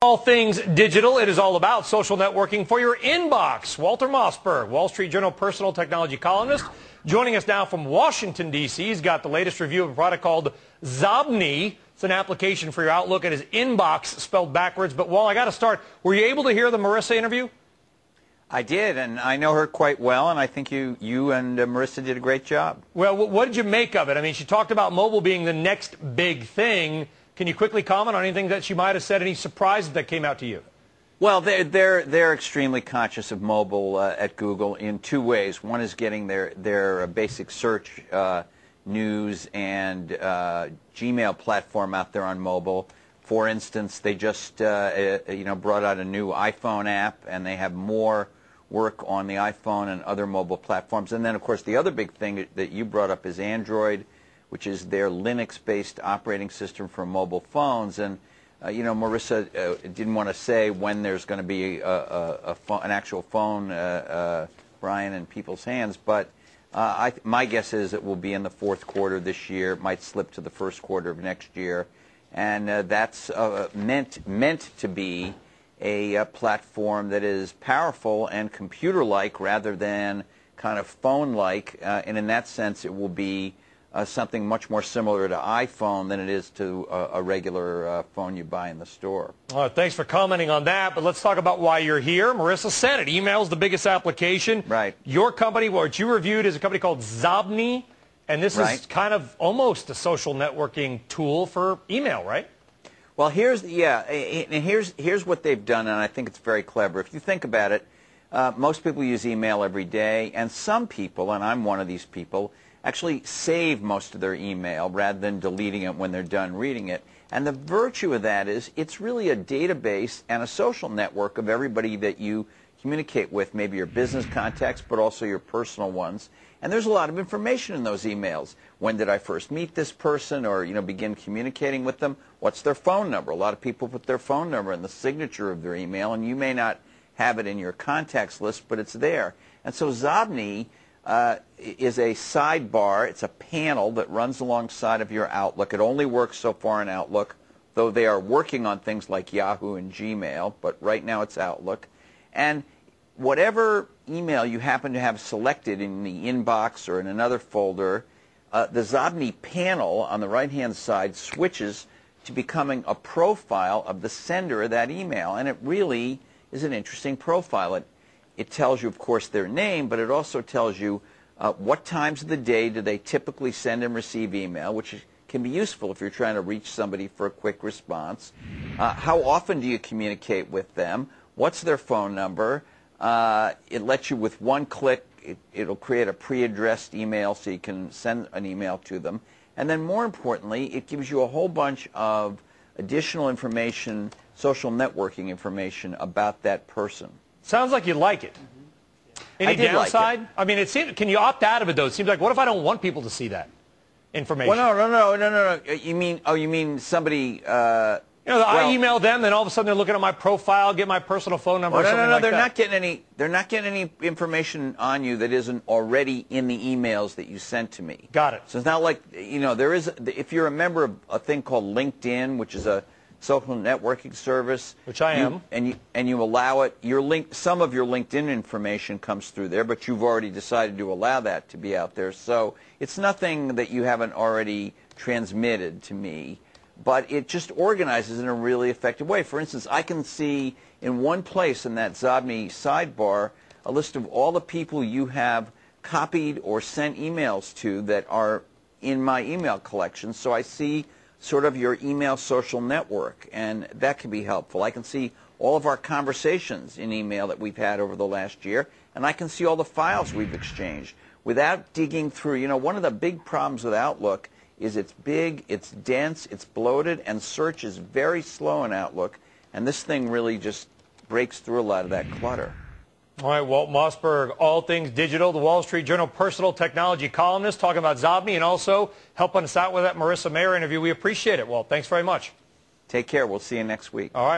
All things digital, it is all about social networking for your inbox. Walter Mossberg, Wall Street Journal personal technology columnist, joining us now from Washington, D.C. He's got the latest review of a product called Xobni. It's an application for your Outlook. It is inbox spelled backwards. But, Wal, I got to start. Were you able to hear the Marissa interview? I did, and I know her quite well, and I think you and Marissa did a great job. Well, what did you make of it? I mean, she talked about mobile being the next big thing. Can you quickly comment on anything that she might have said, any surprises that came out to you? Well, they're extremely conscious of mobile at Google in two ways. One is getting their basic search news and Gmail platform out there on mobile. For instance, they just brought out a new iPhone app, and they have more work on the iPhone and other mobile platforms. And then, of course, the other big thing that you brought up is Android, which is their Linux-based operating system for mobile phones. And, Marissa didn't want to say when there's going to be an actual phone, Brian, in people's hands. But my guess is it will be in the fourth quarter this year. It might slip to the first quarter of next year. And that's meant to be a platform that is powerful and computer-like rather than kind of phone-like. And in that sense, it will be something much more similar to iPhone than it is to a regular phone you buy in the store. Thanks for commenting on that, but let's talk about why you're here. Marissa said it. Email's the biggest application. Right. Your company, what you reviewed, is a company called Xobni, and this is kind of almost a social networking tool for email, right? Well, here's what they've done, and I think it's very clever. If you think about it, most people use email every day, and some people, and I'm one of these people, actually save most of their email rather than deleting it when they're done reading it. And the virtue of that is it's really a database and a social network of everybody that you communicate with, maybe your business contacts, but also your personal ones. And there's a lot of information in those emails. When did I first meet this person, or begin communicating with them? What's their phone number? A lot of people put their phone number in the signature of their email, and you may not have it in your contacts list, but it's there. And so Xobni is a sidebar. It's a panel that runs alongside of your Outlook. It only works so far in Outlook, though they are working on things like Yahoo and Gmail, but right now it's Outlook. And whatever email you happen to have selected in the inbox or in another folder, the Xobni panel on the right-hand side switches to becoming a profile of the sender of that email. And it really is an interesting profile. It tells you, of course, their name, but it also tells you what times of the day do they typically send and receive email, which can be useful if you're trying to reach somebody for a quick response. How often do you communicate with them? What's their phone number? It lets you, with one click, it'll create a pre-addressed email so you can send an email to them. And then more importantly, it gives you a whole bunch of additional information, social networking information about that person. Sounds like you like it. Any downside? Like it. I mean, it seems. Can you opt out of it though? It seems like, what if I don't want people to see that information? Well, no. You mean somebody? I email them, then all of a sudden they're looking at my profile, get my personal phone number. Or something like they're that. not getting any. They're not getting any information on you that isn't already in the emails that you sent to me. Got it. So it's not like there is. If you're a member of a thing called LinkedIn, which is a social networking service, which I am, and you allow it, some of your LinkedIn information comes through there, but you've already decided to allow that to be out there. So it's nothing that you haven't already transmitted to me, but it just organizes in a really effective way. For instance, I can see in one place in that Xobni sidebar a list of all the people you have copied or sent emails to that are in my email collection. So I see sort of your email social network, and that can be helpful. I can see all of our conversations in email that we've had over the last year, and I can see all the files we've exchanged without digging through. One of the big problems with Outlook is it's big, it's dense, it's bloated, and search is very slow in Outlook, and this thing really just breaks through a lot of that clutter. All right, Walt Mossberg, all things digital, the Wall Street Journal personal technology columnist, talking about Xobni and also helping us out with that Marissa Mayer interview. We appreciate it, Walt. Thanks very much. Take care. We'll see you next week. All right.